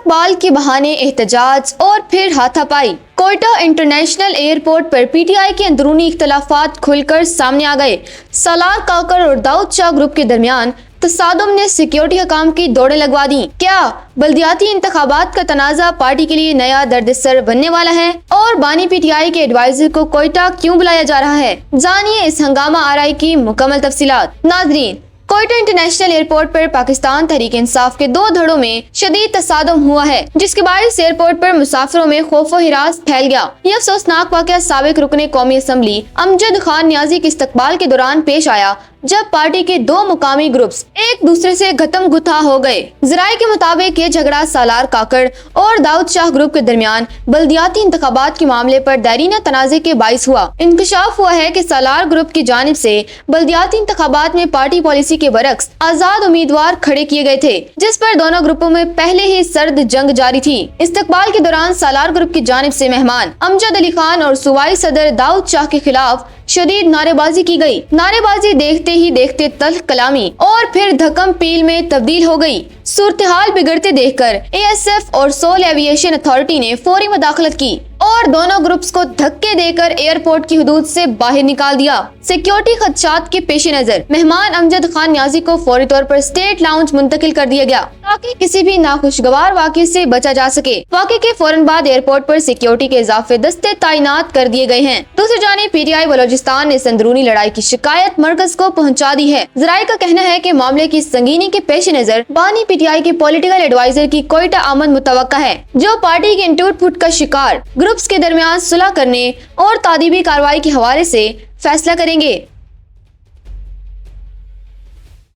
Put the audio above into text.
استقبال کے بہانے احتجاج اور پھر ہاتھا پائی۔ کوئٹہ انٹرنیشنل ایئرپورٹ پر پی ٹی آئی کے اندرونی اختلافات کھل کر سامنے آ گئے۔ سالار کاکڑ اور داؤد شاہ گروپ کے درمیان تصادم نے سیکیورٹی حکام کی دوڑیں لگوا دیں۔ کیا بلدیاتی انتخابات کا تنازع پارٹی کے لیے نیا درد سر بننے والا ہے؟ اور بانی پی ٹی آئی کے ایڈوائزر کو کوئٹہ کیوں بلایا جا رہا ہے؟ جانیے اس ہنگامہ آرائی کی مکمل تفصیلات۔ ناظرین، کوئٹہ انٹرنیشنل ایئرپورٹ پر پاکستان تحریک انصاف کے دو دھڑوں میں شدید تصادم ہوا ہے، جس کے باعث ایئرپورٹ پر مسافروں میں خوف و ہراس پھیل گیا۔ یہ افسوسناک واقعہ سابق رکن قومی اسمبلی امجد خان نیازی کے استقبال کے دوران پیش آیا، جب پارٹی کے دو مقامی گروپس ایک دوسرے سے گھتم گتھا ہو گئے۔ ذرائع کے مطابق یہ جھگڑا سالار کاکڑ اور داؤد شاہ گروپ کے درمیان بلدیاتی انتخابات کے معاملے پر دیرینہ تنازع کے باعث ہوا۔ انکشاف ہوا ہے کہ سالار گروپ کی جانب سے بلدیاتی انتخابات میں پارٹی پالیسی کے برعکس آزاد امیدوار کھڑے کیے گئے تھے، جس پر دونوں گروپوں میں پہلے ہی سرد جنگ جاری تھی۔ استقبال کے دوران سالار گروپ کی جانب سے مہمان امجد علی خان اور صوبائی صدر داؤد شاہ کے خلاف شدید نعرے بازی کی گئی۔ نعرے بازی دیکھتے ہی دیکھتے تلخ کلامی اور پھر دھکم پیل میں تبدیل ہو گئی۔ صورتحال بگڑتے دیکھ کر اے ایس ایف اور سول ایویشن اتھارٹی نے فوری مداخلت کی اور دونوں گروپس کو دھکے دے کر ایئرپورٹ کی حدود سے باہر نکال دیا۔ سیکیورٹی خدشات کے پیش نظر مہمان امجد خان نیازی کو فوری طور پر اسٹیٹ لاؤنج منتقل کر دیا گیا تاکہ کسی بھی ناخوشگوار واقعے سے بچا جا سکے۔ واقعے کے فوراً بعد ایئرپورٹ پر سیکیورٹی کے اضافی دستے تعینات کر دیے گئے ہیں۔ دوسری جانب پی ٹی آئی بلوچستان نے اس اندرونی لڑائی کی شکایت مرکز کو پہنچا دی ہے۔ ذرائع کا کہنا ہے کہ معاملے کی سنگینی کے پیش نظر بانی پی ٹی آئی کے پولیٹیکل ایڈوائزر کی کوئٹہ آمد متوقع ہے، جو پارٹی کے ٹوٹ پھوٹ کا شکار گروپس کے درمیان صلح کرنے اور تادیبی کارروائی کے حوالے سے فیصلہ کریں گے۔